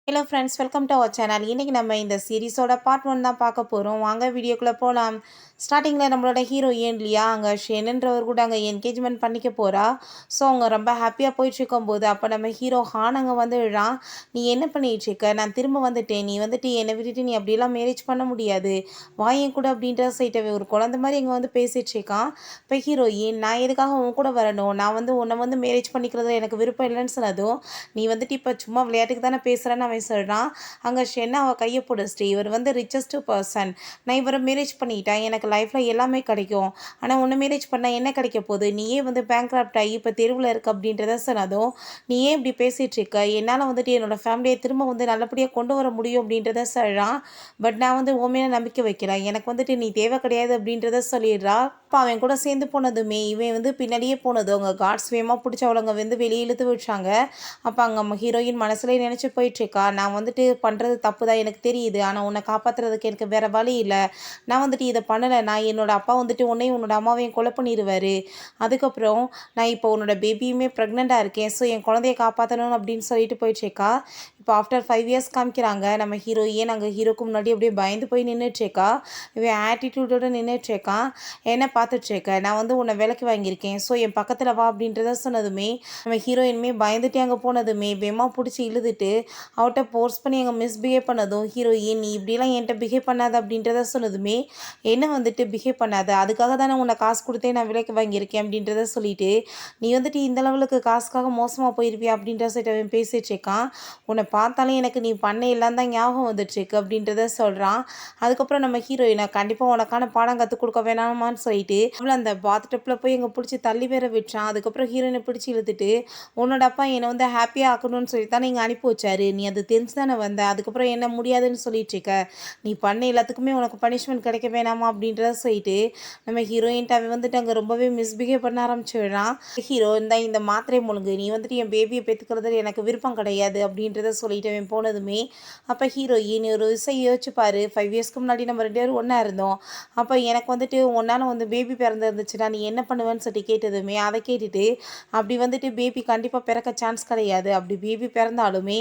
Hello friends, welcome to our channel. இன்றைக்கி நம்ம இந்த சீரிஸோட பார்ட் 1 தான் பார்க்க போகிறோம். வாங்க வீடியோக்குள்ளே போகலாம். ஸ்டார்டிங்கில் நம்மளோட ஹீரோயின் இல்லையா, அங்கே ஷெனுன்றவர் கூட அங்கே என்கேஜ்மெண்ட் பண்ணிக்க போகிறா. ஸோ அவங்க ரொம்ப ஹாப்பியாக போயிட்டுருக்கும்போது அப்போ நம்ம ஹீரோ ஹான் அங்கே வந்து விழான். நீ என்ன பண்ணிகிட்ருக்க, நான் திரும்ப வந்துட்டேன், நீ வந்துட்டு என்னை விட்டுட்டு நீ அப்படியெல்லாம் மேரேஜ் பண்ண முடியாது, வாயன் கூட அப்படின்ற சைட்டவே ஒரு குழந்த மாதிரி இங்கே வந்து பேசிகிட்ருக்கான். இப்போ ஹீரோயின், நான் எதுக்காக உன் கூட வரணும், நான் வந்து உன்னை வந்து மேரேஜ் பண்ணிக்கிறதுல எனக்கு விருப்பம் இல்லைன்னு சொன்னதும், நீ வந்துட்டு இப்போ சும்மா விளையாட்டுக்கு தானே பேசுகிறேன்னு சொல்கிறான். அங்கே ஷென்னா அவள் கையை பிடிச்சிட்டு, இவர் வந்து ரிச்சஸ்ட் பர்சன், நான் இவரை மேரேஜ் பண்ணிட்டேன், எனக்கு லைஃப்பில் எல்லாமே கிடைக்கும், ஆனால் உன்னை மேரேஜ் பண்ணால் என்ன கிடைக்க போகுது, நீயே வந்து பேங்க்ராப்ட் ஆகி இப்போ தெருவில் இருக்க அப்படின்றத சொன்னதும், நீ ஏன் இப்படி பேசிகிட்டு இருக்க, என்னால் வந்துட்டு என்னோடய ஃபேமிலியை திரும்ப வந்து நல்லபடியாக கொண்டு வர முடியும் அப்படின்றத சொல்கிறான். பட் நான் வந்து உண்மையான நம்பிக்கை வைக்கிறேன், எனக்கு வந்துட்டு நீ தேவை கிடையாது அப்படின்றத சொல்லிடுறா. இப்போ அவன் கூட சேர்ந்து போனதுமே இவன் வந்து பின்னாடியே போனது அவங்க காட்ஸ் வேகமாக பிடிச்சி அவளங்க வந்து வெளியே இழுத்து வச்சாங்க. அப்போ அங்கே ஹீரோயின் மனசுலேயே நினச்சி போயிட்டுருக்கா, நான் வந்துட்டு பண்ணுறது தப்பு தான் எனக்கு தெரியுது, ஆனால் உன்னை காப்பாற்றுறதுக்கு எனக்கு வேறு வழி இல்லை, நான் வந்துட்டு இதை பண்ணலை, நான் என்னோடய அப்பா வந்துட்டு உன்னையும் உன்னோட அம்மாவையும் கொலை பண்ணிடுவார், அதுக்கப்புறம் நான் இப்போ உன்னோட பேபியுமே ப்ரெக்னெண்ட்டாக இருக்கேன், ஸோ என் குழந்தைய காப்பாற்றணும் அப்படின்னு சொல்லிட்டு போயிட்டுருக்கா. இப்போ ஆஃப்டர் 5 இயர்ஸ் காமிக்கிறாங்க நம்ம ஹீரோயின் அங்கே ஹீரோக்கு முன்னாடி அப்படியே பயந்து போய் நின்றுட்டுருக்கா. இவன் ஆட்டிடியூடோடு நின்றுட்டுருக்கான். என்ன பார்த்துட்ருக்க, நான் வந்து உன்னை விலைக்கு வாங்கியிருக்கேன், ஸோ என் பக்கத்தில் வா அப்படின்றத சொன்னதுமே நம்ம ஹீரோயினுமே பயந்துட்டு அங்கே போனதுமே வேகமாக பிடிச்சி இழுதுட்டு அவட்ட ஃபோர்ஸ் பண்ணி அங்கே மிஸ்பிஹேவ் பண்ணதும் ஹீரோயின், நீ இப்படிலாம் என்கிட்ட பிஹேவ் பண்ணாத அப்படின்றத சொன்னதுமே, என்ன வந்துட்டு பிஹேவ் பண்ணாத, அதுக்காக தானே உன்னை காசு கொடுத்தே நான் விலைக்கு வாங்கியிருக்கேன் அப்படின்றத சொல்லிட்டு, நீ வந்துட்டு இந்த லெவலுக்கு காசுக்காக மோசமாக போயிருப்பியா அப்படின்ற சைட் அவன் பேசிகிட்டு இருக்கான். உன்னை பார்த்தாலே எனக்கு நீ பண்ண எல்லாம் தான் ஞாபகம் வந்துட்டுருக்கு அப்படின்றத சொல்கிறான். அதுக்கப்புறம் நம்ம ஹீரோயினை கண்டிப்பாக உனக்கான பாடம் கற்றுக் கொடுக்க வேணாமான்னு சொல்லிட்டு அவளை அந்த பாத்டப்பில் போய் எங்கே பிடிச்சி தள்ளி வேற விட்டுறான். அதுக்கப்புறம் ஹீரோயினை பிடிச்சி இழுத்துட்டு, உன்னோட அப்பா என்னை வந்து ஹாப்பியாக ஆக்கணும்னு சொல்லி தான் நீங்கள் அனுப்பி வச்சாரு, நீ அது தெரிஞ்சு தானே வந்த, அதுக்கப்புறம் என்ன முடியாதுன்னு சொல்லிட்டு இருக்க, நீ பண்ண எல்லாத்துக்குமே உனக்கு பனிஷ்மெண்ட் கிடைக்க வேணாமா அப்படின்றத சொல்லிட்டு நம்ம ஹீரோயின்ட்டு அவன் வந்துட்டு அங்கே ரொம்பவே மிஸ்பிஹேவ் பண்ண ஆரம்பிச்சிடுறான். ஹீரோ இந்த மாத்திரை முழுங்கு, நீ வந்துட்டு என் பேபியை பெற்றுக்கிறதுல எனக்கு விருப்பம் கிடையாது அப்படின்றத சொல்லிட்டு அவன் போனதுமே அப்போ ஹீரோயின், ஒரு விஷயம் யோசிச்சு பாரு, 5 இயர்ஸ்க்கு முன்னாடி நம்ம 2 பேரும் ஒன்றா இருந்தோம், அப்போ எனக்கு வந்துட்டு உன்னால் வந்து பேபி பிறந்திருந்துச்சுன்னா நீ என்ன பண்ணுவேன்னு சொல்லி கேட்டதுமே அதை கேட்டுட்டு, அப்படி வந்துட்டு பேபி கண்டிப்பாக பிறக்க சான்ஸ் கிடையாது, அப்படி பேபி பிறந்தாலுமே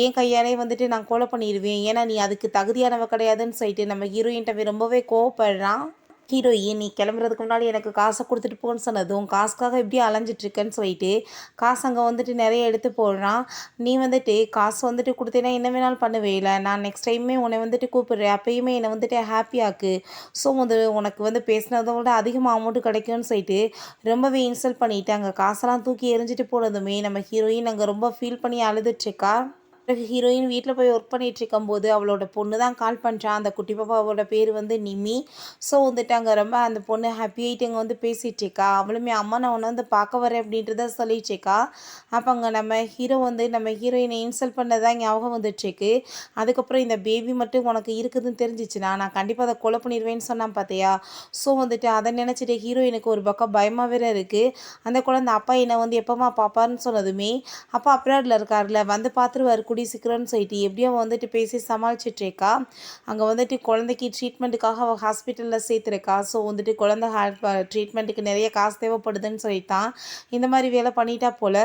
என் கையாலே வந்துட்டு நான் கொலை பண்ணிடுவேன், ஏன்னா நீ அதுக்கு தகுதியானவ கிடையாதுன்னு சொல்லிட்டு நம்ம ஹீரோயின்ட்ட ரொம்பவே கோவப்படுறான். ஹீரோயின், நீ கிளம்புறதுக்கு முன்னாடி எனக்கு காசை கொடுத்துட்டு போன்னு சொன்னதும், காசுக்காக எப்படி அலைஞ்சிட்ருக்கேன்னு சொல்லிட்டு காசு அங்கே வந்துட்டு நிறைய எடுத்து போடுறான். நீ வந்துட்டு காசு வந்துட்டு கொடுத்தேன்னா என்ன வேணாலும் பண்ணுவேல, நான் நெக்ஸ்ட் டைமே உன்னை வந்துட்டு கூப்பிடுறேன், அப்பயுமே என்னை வந்துட்டு ஹாப்பியாக்கு, ஸோ வந்து உனக்கு வந்து பேசினதை விட அதிகமாக அமௌண்ட்டு கிடைக்கும்னு சொல்லிட்டு ரொம்பவே இன்சல்ட் பண்ணிவிட்டு அங்கே காசெல்லாம் தூக்கி எறிஞ்சிட்டு போனதுமே நம்ம ஹீரோயின் அங்கே ரொம்ப ஃபீல் பண்ணி அழுதுட்ருக்கா. பிறகு ஹீரோயின் வீட்டில் போய் ஒர்க் பண்ணிகிட்டு இருக்கும்போது அவளோட பொண்ணு தான் கால் பண்ணுறான். அந்த குட்டி பாப்பாவோட பேர் வந்து நிமி. ஸோ வந்துட்டு அங்கே ரொம்ப அந்த பொண்ணு ஹாப்பியாகிட்டு அங்கே வந்து பேசிகிட்ருக்கா. அவளுமே அம்மா நான் உன்னை வந்து பார்க்க வரேன் அப்படின்றத சொல்லிகிட்ருக்கா. அப்போ அங்கே நம்ம ஹீரோ வந்து நம்ம ஹீரோயினை இன்சல்ட் பண்ணதான் ஞாபகம் வந்துட்டுருக்கு. அதுக்கப்புறம் இந்த பேபி மட்டும் உனக்கு இருக்குதுன்னு தெரிஞ்சிச்சுன்னா நான் கண்டிப்பாக அதை கொலை பண்ணிடுவேன்னு சொன்னான் பார்த்தியா. ஸோ வந்துட்டு அதை நினச்சிட்டு ஹீரோயினுக்கு ஒரு பக்கம் பயமாக வேற இருக்குது. அந்த குழந்தை அப்பா என்னை வந்து எப்போமா பார்ப்பாருன்னு சொன்னதுமே, அப்பா அப்ராடில் இருக்கார்ல, வந்து பார்த்துருவார் கூடி சீக்கிரம்னு சொல்லிட்டு எப்படியோ வந்துட்டு பேசி சமாளிச்சிட்ருக்கா. அங்கே வந்துட்டு குழந்தைக்கு ட்ரீட்மெண்ட்டுக்காக அவள் ஹாஸ்பிட்டலில் சேர்த்துருக்கா. ஸோ வந்துட்டு குழந்தை ட்ரீட்மெண்ட்டுக்கு நிறைய காசு தேவைப்படுதுன்னு சொல்லிட்டான். இந்த மாதிரி வேலை பண்ணிட்டா போல்.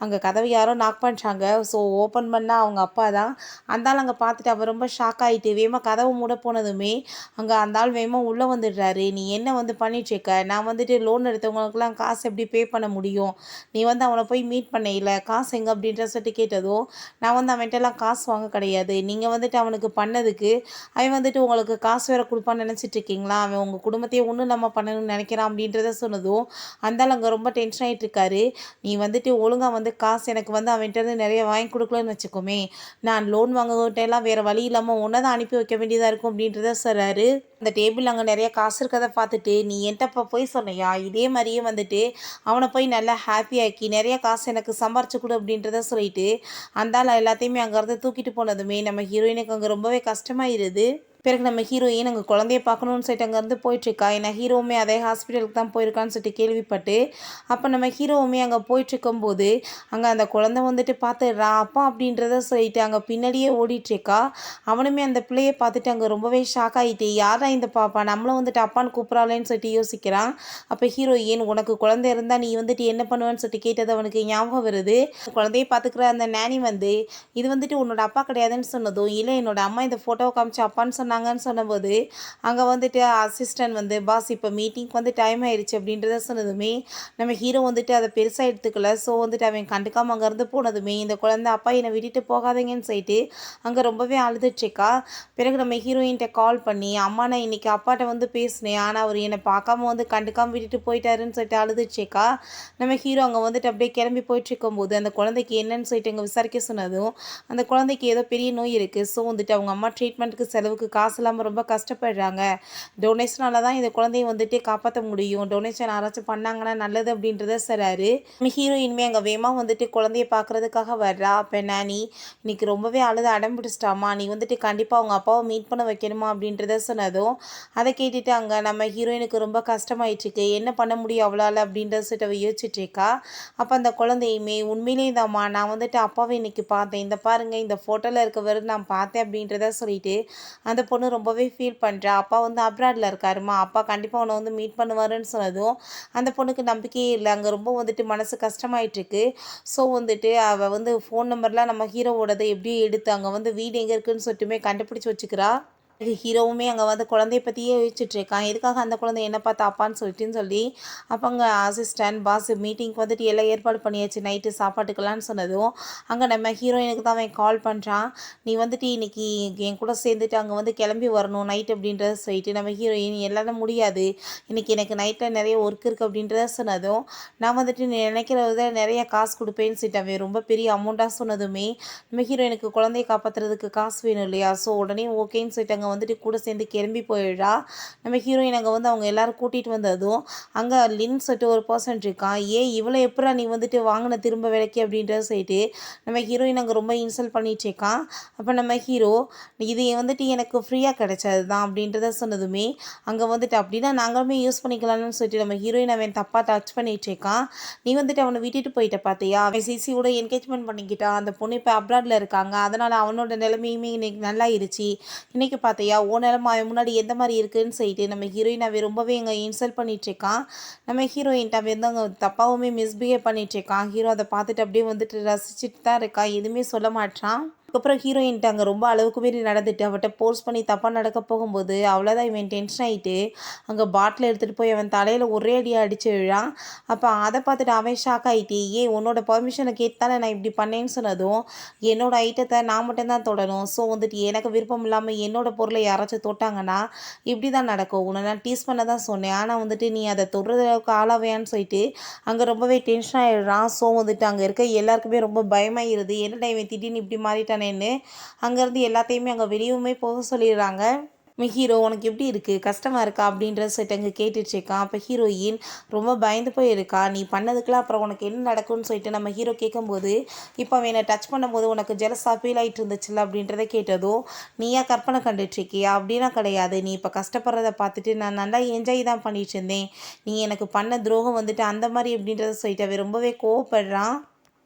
அங்கே கதவை யாரோ நாக் பண்ணுறாங்க. ஸோ ஓப்பன் பண்ணால் அவங்க அப்பா தான். அந்த ஆள் அங்கே பார்த்துட்டு அவள் ரொம்ப ஷாக் ஆகிட்டு வேகமாக கதவை மூட போனதுமே அங்கே அந்த ஆள் வேகமாக உள்ளே வந்துடுறாரு. நீ என்ன வந்து பண்ணிகிட்ருக்க, நான் வந்துட்டு லோன் எடுத்தவங்களுக்குலாம் காசு எப்படி பே பண்ண முடியும், நீ வந்து அவனை போய் மீட் பண்ண இல்லை, காசு எங்கே அப்படின்ற சொல்லிட்டு கேட்டதும், நான் வந்து அவன்கிட்டலாம் காசு வாங்க கிடையாது, நீங்கள் வந்துட்டு அவனுக்கு பண்ணதுக்கு அவன் வந்துட்டு உங்களுக்கு காசு வேறு கொடுப்பான்னு நினச்சிட்ருக்கீங்களா, அவன் உங்கள் குடும்பத்தையே ஒன்றும் நம்ம பண்ணணும்னு நினைக்கிறான் அப்படின்றத சொன்னதும் அந்தால் அங்கே ரொம்ப டென்ஷன் ஆகிட்டு இருக்காரு. நீ வந்துட்டு ஒழுங்காக வந்து காசு எனக்கு வந்து அவன்கிட்ட நிறைய வாங்கி கொடுக்கலன்னு வச்சுக்கோமே, நான் லோன் வாங்ககிட்டெல்லாம் வேறு வழி இல்லாமல் ஒன்றை தான் அனுப்பி வைக்க வேண்டியதாக இருக்கும் அப்படின்றத சொல்கிறாரு. அந்த டேபிள் அங்கே நிறைய காசு இருக்கிறத பார்த்துட்டு, நீ என்கிட்ட போய் சொன்னையா, இதே மாதிரியே வந்துட்டு அவனை போய் நல்லா ஹாப்பியாக்கி நிறைய காசு எனக்கு சம்பாரிச்சு கொடு அப்படின்றத சொல்லிட்டு அந்தால எல்லாத்தையுமே அங்கேருந்து தூக்கிட்டு போனதுமே நம்ம ஹீரோயினுக்கு அங்கே ரொம்பவே கஷ்டமாயிருது. பிறகு நம்ம ஹீரோயின் அங்கே குழந்தைய பார்க்கணுன்னு சொல்லிட்டு அங்கேருந்து போயிட்டுருக்கா. ஏன்னா ஹீரோவுமே அதே ஹாஸ்பிட்டலுக்கு தான் போயிருக்கான்னு சொல்லிட்டு கேள்விப்பட்டு, அப்போ நம்ம ஹீரோவுமே அங்கே போயிட்டுருக்கும்போது அங்கே அந்த குழந்தை வந்துட்டு பார்த்துடுறா. அப்பா அப்படின்றத சொல்லிட்டு அங்கே பின்னாடியே ஓடிட்டுருக்கா. அவனுமே அந்த பிள்ளையை பார்த்துட்டு அங்கே ரொம்பவே ஷாக் ஆகிட்டு, யாரா இந்த பாப்பா நம்மளும் வந்துட்டு அப்பான்னு கூப்பிட்றாளேன்னு சொல்லிட்டு யோசிக்கிறான். அப்போ ஹீரோயின் உனக்கு குழந்தை இருந்தால் நீ வந்துட்டு என்ன பண்ணுவேன்னு சொல்லிட்டு கேட்டது அவனுக்கு ஞாபகம் வருது. குழந்தைய பார்த்துக்கிற அந்த நேனி வந்து இது வந்துட்டு உன்னோட அப்பா கிடையாதுன்னு சொன்னதும், இல்லை என்னோட அம்மா இந்த ஃபோட்டோவை காமிச்சு அப்பான்னு சொன்னாங்கன்னு சொன்னபோது அங்கே வந்துட்டு அசிஸ்டன்ட் வந்து பாஸ் இப்போ மீட்டிங்க்கு வந்து டைம் ஆயிடுச்சு அப்படின்றத சொன்னதுமே நம்ம ஹீரோ வந்துட்டு அதை பெருசாக எடுத்துக்கல. ஸோ வந்துட்டு அவன் கண்டுக்காமல் அங்கேருந்து போனதுமே இந்த குழந்தை அப்பா என்னை விட்டுட்டு போகாதீங்கன்னு சொல்லிட்டு அங்கே ரொம்பவே அழுதுட்ருக்கா. பிறகு நம்ம ஹீரோயின்கிட்ட கால் பண்ணி அம்மா நான் இன்னைக்கு அப்பாட்ட வந்து பேசினேன், ஆனால் அவர் என்னை பார்க்காம வந்து கண்டுக்காமல் விட்டுட்டு போயிட்டாருன்னு சொல்லிட்டு அழுதுட்ருக்கா. நம்ம ஹீரோ அங்கே வந்துட்டு அப்படியே கிளம்பி போயிட்டுருக்கும்போது அந்த குழந்தைக்கு என்னன்னு சொல்லிட்டு அங்கே விசாரிக்க சொன்னதும் அந்த குழந்தைக்கு ஏதோ பெரிய நோய் இருக்குது. ஸோ வந்துட்டு அவங்க அம்மா ட்ரீட்மெண்ட்டுக்கு செலவுக்கு காசு இல்லாமல் ரொம்ப கஷ்டப்படுறாங்க. டொனேஷனால தான் இந்த குழந்தைய வந்துட்டு காப்பாற்ற முடியும். டொனேஷன் யாராச்சும் பண்ணாங்கன்னா நல்லது அப்படின்றத சொல்கிறாரு. ஹீரோயின்மே அங்கே வேகமாக வந்துட்டு குழந்தைய பார்க்குறதுக்காக வர்றா. அப்போ நானி இன்னைக்கு ரொம்பவே அழுது அடம் பிடிச்சிட்டாமா, நீ வந்துட்டு கண்டிப்பாக அவங்க அப்பாவை மீட் பண்ண வைக்கணுமா அப்படின்றத சொன்னதும் அதை கேட்டுட்டு அங்கே நம்ம ஹீரோயினுக்கு ரொம்ப கஷ்டமாயிட்டுருக்கு. என்ன பண்ண முடியும் அவளால் அப்படின்றத சொல்லிட்டு யோசிச்சுட்ருக்கா. அப்போ அந்த குழந்தையுமே உண்மையிலே தாம்மா நான் வந்துட்டு அப்பாவை இன்னைக்கு பார்த்தேன், இந்த பாருங்க இந்த ஃபோட்டோவில் இருக்கவர் நான் பார்த்தேன் அப்படின்றத சொல்லிட்டு அந்த பொண்ணு ரொம்பவே ஃபீல் பண்ணுறா. அப்பா வந்து அப்ராடில் இருக்காருமா, அப்பா கண்டிப்பாக உன்னை வந்து மீட் பண்ணுவாருன்னு சொன்னதும் அந்த பொண்ணுக்கு நம்பிக்கையே இல்லை. அங்கே ரொம்ப வந்துட்டு மனசு கஷ்டமாயிட்டுருக்கு. ஸோ வந்துட்டு அவள் வந்து ஃபோன் நம்பர்லாம் நம்ம ஹீரோவோடதை எப்படி எடுத்து அங்கே வந்து வீடு எங்கே இருக்குதுன்னு சொல்லிட்டுமே கண்டுபிடிச்சி வச்சுக்கிறா. ஹீரோவுமே அங்கே வந்து குழந்தைய பற்றியே யோசிச்சுட்ருக்கான். எதுக்காக அந்த குழந்தை என்ன பார்த்தா அப்பான்னு சொல்லிட்டுன்னு சொல்லி அப்போ அங்கே அசிஸ்டன்ட் பாஸ் மீட்டிங்க்கு வந்துட்டு எல்லாம் ஏற்பாடு பண்ணியாச்சு நைட்டு சாப்பாட்டுக்கலான்னு சொன்னதும் அங்கே நம்ம ஹீரோயினுக்கு தான் அவன் கால் பண்ணுறான். நீ வந்துட்டு இன்னைக்கு என் கூட சேர்ந்துட்டு அங்கே வந்து கிளம்பி வரணும் நைட் அப்படின்றத சொல்லிட்டு நம்ம ஹீரோயின் எல்லாம் முடியாது, இன்னைக்கு எனக்கு நைட்டில் நிறைய ஒர்க் இருக்குது அப்படின்றத சொன்னதும் நான் வந்துட்டு நீ நினைக்கிறத நிறைய காசு கொடுப்பேன்னு சொல்லிட்டு அவன் ரொம்ப பெரிய அமௌண்ட்டாக சொன்னதுமே நம்ம ஹீரோயினுக்கு குழந்தைய காப்பாற்றுறதுக்கு காசு வேணும் இல்லையா. ஸோ உடனே ஓகேன்னு சொல்லிட்டு அங்கே வந்துட்டு கூட சேர்ந்து கிளம்பி போயிடுறா. நம்ம ஹீரோயின் அங்கே வந்து அவங்க எல்லாரும் கூட்டிகிட்டு வந்ததும் அங்கே லின் சொல்லிட்டு ஒரு பர்சன் இருக்கான். இவ்வளோ எப்படா நீ வந்துட்டு வாங்கின திரும்ப விலைக்கு அப்படின்றத சொல்லிட்டு நம்ம ஹீரோயின் அங்கே ரொம்ப இன்சல்ட் பண்ணிட்டு இருக்கான். அப்போ நம்ம ஹீரோ இது வந்துட்டு எனக்கு ஃப்ரீயாக கிடைச்சது தான் அப்படின்றத சொன்னதுமே அங்கே வந்துட்டு அப்படின்னா நாங்களுமே யூஸ் பண்ணிக்கலாம்னு சொல்லிட்டு நம்ம ஹீரோயின் அவன் தப்பாக டச் பண்ணிட்டு இருக்கான். நீ வந்துட்டு அவனை விட்டுட்டு போயிட்ட பார்த்தியா, அவன் சிசியோட என்கேஜ்மெண்ட் பண்ணிக்கிட்டான், அந்த பொண்ணு இப்போ அப்ராடில் இருக்காங்க, அதனால் அவனோட நிலைமையுமே இன்னைக்கு நல்லாயிருச்சு, இன்னைக்கு பார்த்தியா ஓ நிலமை அவன் முன்னாடி எந்த மாதிரி இருக்குதுன்னு சொல்லிட்டு நம்ம ஹீரோயின் அவன் ரொம்பவே இங்கே இன்சல்ட் பண்ணிகிட்ருக்கான். நம்ம ஹீரோயின்ட்ட அவன் வந்து அங்கே தப்பாவுமே மிஸ்பிஹேவ் பண்ணிகிட்ருக்கான். ஹீரோ அதை பார்த்துட்டு அப்படியே வந்துட்டு ரசிச்சுட்டு தான் இருக்கான், எதுவுமே சொல்ல மாட்டான். அதுக்கப்புறம் ஹீரோயின்ட்டு அங்கே ரொம்ப அளவுக்கு மீறி நடந்துட்டு அவட்ட போர்ஸ் பண்ணி தப்பாக நடக்க போகும்போது அவ்வளோதான் இவன் டென்ஷன் ஆகிட்டு அங்கே பாட்டில் எடுத்துகிட்டு போய் அவன் தலையில் ஒரே அடியாக அடிச்சு விழான். அப்போ அதை பார்த்துட்டு அவன் ஷாக் ஆகிட்டு உன்னோட பர்மிஷனை கேட்டு தானே நான் இப்படி பண்ணேன்னு சொன்னதும் என்னோட ஐட்டத்தை நான் மட்டும்தான் தொடணும், ஸோ வந்துட்டு எனக்கு விருப்பம் இல்லாமல் என்னோட பொருளை யாராச்சும் தொட்டாங்கன்னா இப்படி தான் நடக்கும், உன்னை நான் டீஸ் பண்ண தான் சொன்னேன், ஆனால் வந்துட்டு நீ அதை தொடுறதுக்கு ஆளாவையான்னு சொல்லிட்டு அங்கே ரொம்பவே டென்ஷன் ஆகிடுறான். ஸோ வந்துட்டு அங்கே இருக்க எல்லாருக்குமே ரொம்ப பயமாகிடுது, என்னடா இவன் திடீர்னு இப்படி மாறிட்டானேன்னு. அங்கேருந்து எல்லாத்தையுமே அங்கே வெளியுமே போக சொல்லிடுறாங்க. ஹீரோ உனக்கு எப்படி இருக்குது, கஷ்டமாக இருக்கா அப்படின்ற சொல்லிட்டு அங்கே கேட்டுட்ருக்கான். அப்போ ஹீரோயின் ரொம்ப பயந்து போயிருக்கா. நீ பண்ணதுக்கெலாம் அப்புறம் உனக்கு என்ன நடக்கும்னு சொல்லிட்டு நம்ம ஹீரோ கேட்கும்போது இப்போ அவன் என்னை டச் பண்ணும்போது உனக்கு ஜெலஸாக ஃபீல் ஆகிட்டு இருந்துச்சுல்ல அப்படின்றத கேட்டதும் நீயா கற்பனை கண்டுட்ருக்கியா, அப்படின்னா கிடையாது, நீ இப்போ கஷ்டப்படுறத பார்த்துட்டு நான் நல்லா என்ஜாய் தான் பண்ணிட்டு இருந்தேன், நீ எனக்கு பண்ண துரோகம் வந்துட்டு அந்த மாதிரி அப்படின்றத சொல்லிட்டு அவன் ரொம்பவே கோவப்படுறான்.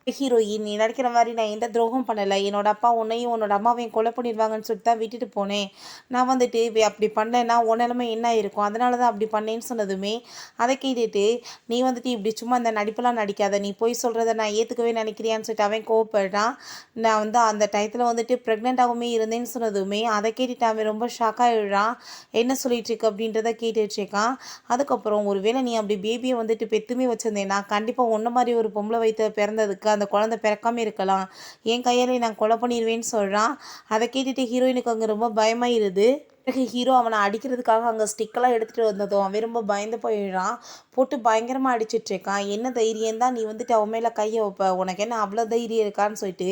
ஹீரோயின் நீ நினைக்கிற மாதிரி நான் எந்த துரோகம் பண்ணலை, என்னோட அப்பா உன்னையும் உன்னோட அம்மாவையும் கொலை பண்ணிடுவாங்கன்னு சொல்லிட்டு தான் விட்டுட்டு போனேன், நான் வந்துட்டு அப்படி பண்ணேன்னா உன் நிலைமை என்ன இருக்கும், அதனால தான் அப்படி பண்ணேன்னு சொன்னதுமே அதை கேட்டுட்டு நீ வந்துட்டு இப்படி சும்மா அந்த நடிப்பெல்லாம் நடிக்காத, நீ போய் சொல்கிறத நான் ஏற்றுக்கவே நினைக்கிறியான்னு சொல்லிட்டு அவன் கோவப்படுறான். நான் வந்து அந்த டயத்தில் வந்துட்டு ப்ரெக்னெண்ட்டாகவுமே இருந்தேன்னு சொன்னதுமே அதை கேட்டுட்டு அவன் ரொம்ப ஷாக்காகிடுறான். என்ன சொல்லிட்டு இருக்கு அப்படின்றத கேட்டுட்ருக்கான். அதுக்கப்புறம் ஒருவேளை நீ அப்படி பேபியை வந்துட்டு பெத்துமே வச்சுருந்தேன்னா கண்டிப்பாக ஒன்றை மாதிரி ஒரு பொம்பளை வைத்து பிறந்ததுக்கு அந்த குழந்தை பிறக்காமல் இருக்கலாம், என் கையாலே நான் கொலை பண்ணிடுவேன்னு சொல்கிறான். அதை கேட்டுட்டு ஹீரோயினுக்கு அங்கே ரொம்ப பயமாயிருது. பிறகு ஹீரோ அவனை அடிக்கிறதுக்காக அங்கே ஸ்டிக்கெல்லாம் எடுத்துகிட்டு வந்ததும் அவன் ரொம்ப பயந்து போயிடுறான். போட்டு பயங்கரமாக அடிச்சிட்ருக்கான். என்ன தைரியம் தான் நீ வந்துட்டு அவன் மேலே கையை வைப்ப, உனக்கு என்ன அவ்வளோ தைரியம் இருக்கான்னு சொல்லிட்டு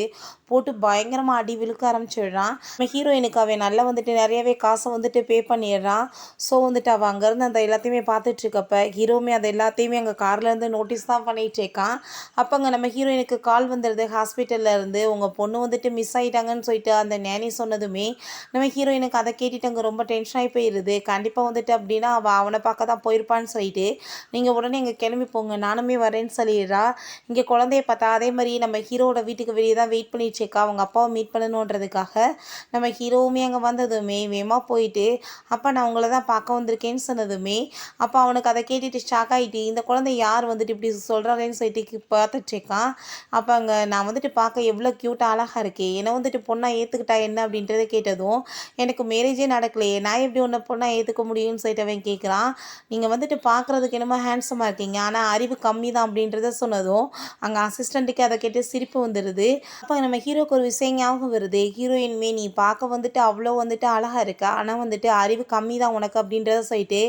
போட்டு பயங்கரமாக அடி விழுக்க ஆரம்பிச்சிடுறான். நம்ம ஹீரோயினுக்கு அவன் நல்லா வந்துட்டு நிறையவே காசை வந்துட்டு பே பண்ணிடுறான். ஸோ வந்துட்டு அவள் அங்கேருந்து அந்த எல்லாத்தையுமே பார்த்துட்ருக்கப்ப ஹீரோவுமே அதை எல்லாத்தையுமே அங்கே கார்லேருந்து நோட்டீஸ் தான் பண்ணிகிட்ருக்கான். அப்போ அங்கே நம்ம ஹீரோயினுக்கு கால் வந்துடுது ஹாஸ்பிட்டலில் இருந்து, உங்கள் பொண்ணு வந்துட்டு மிஸ் ஆகிட்டாங்கன்னு சொல்லிட்டு அந்த நேனி சொன்னதுமே நம்ம ஹீரோயினுக்கு அதை கேட்டுட்டு அங்கே ரொம்ப டென்ஷன் ஆகி போயிடுது. கண்டிப்பாக வந்துட்டு அப்படின்னா அவள் அவனை பார்க்க தான் போயிருப்பான்னு சொல்லிட்டு நீங்கள் உடனே இங்கே கிளம்பி போங்க, நானுமே வரேன்னு சொல்லிடுறா. இங்கே குழந்தைய பார்த்தா அதே மாதிரி நம்ம ஹீரோவோட வீட்டுக்கு வெளியே தான் வெயிட் பண்ணிட்டுருக்கா அவங்க அப்பாவை மீட் பண்ணணுன்றதுக்காக. நம்ம ஹீரோவுமே அங்கே வந்ததுமே வேகமாக போயிட்டு அப்பா நான் உங்களை தான் பார்க்க வந்திருக்கேன்னு சொன்னதுமே அப்போ அவனுக்கு அதை கேட்டுட்டு ஷாக் ஆகிட்டு இந்த குழந்தை யார் வந்துட்டு இப்படி சொல்கிறாளேன்னு சொல்லிட்டு பார்த்துட்ருக்கான். அப்போ அங்கே நான் வந்துட்டு பார்க்க எவ்வளோ க்யூட்டாக அழகாக இருக்கே, என்னை வந்துட்டு பொண்ணாக ஏற்றுக்கிட்டா என்ன அப்படின்றத கேட்டதும் எனக்கு மேரேஜே நடக்கலையே, நான் எப்படி ஒன்று பொண்ணாக ஏற்றுக்க முடியும்னு சொல்லிட்டு அவன் கேட்குறான். நீங்கள் வந்துட்டு பார்க்குறதுக்கு என்னமோ ஹேண்ட்ஸமாக இருக்கீங்க, ஆனால் அறிவு கம்மி தான் அப்படின்றத சொன்னதும் அங்கே அசிஸ்டண்ட்டுக்கு அதை கேட்டு சிரிப்பு வந்துடுது. அப்போ நம்ம ஹீரோக்கு ஒரு விஷயம் ஞாபகம் வருது. ஹீரோயின்மே நீ பார்க்க வந்துட்டு அவ்வளோ வந்துட்டு அழகாக இருக்கா, ஆனால் வந்துட்டு அறிவு கம்மி தான் உனக்கு அப்படின்றத சொல்லிட்டு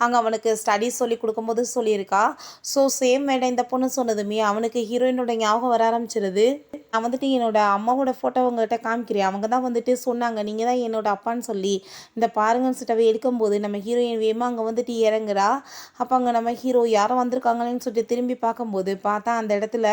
அங்கே அவனுக்கு ஸ்டடீஸ் சொல்லி கொடுக்கும்போது சொல்லியிருக்கா. ஸோ சேம் மேடம் இந்த பொண்ணு சொன்னதுமே அவனுக்கு ஹீரோயினோட ஞாபகம் வர ஆரம்பிச்சிருது. நான் வந்துட்டு என்னோட அம்மாவோட ஃபோட்டோ உங்கள்கிட்ட காமிக்கிறேன், அவங்க தான் வந்துட்டு சொன்னாங்க நீங்கள் தான் என்னோட அப்பான்னு சொல்லி. இந்த பாருங்கன்னு சிட்டவை எடுக்கும்போது நம்ம ஹீரோயின் வேகமாக அங்கே வந்துட்டு இறங்குறா. அப்போ அங்கே நம்ம ஹீரோ யாரும் வந்திருக்காங்களேன்னு சொல்லிட்டு திரும்பி பார்க்கும்போது பார்த்தா அந்த இடத்துல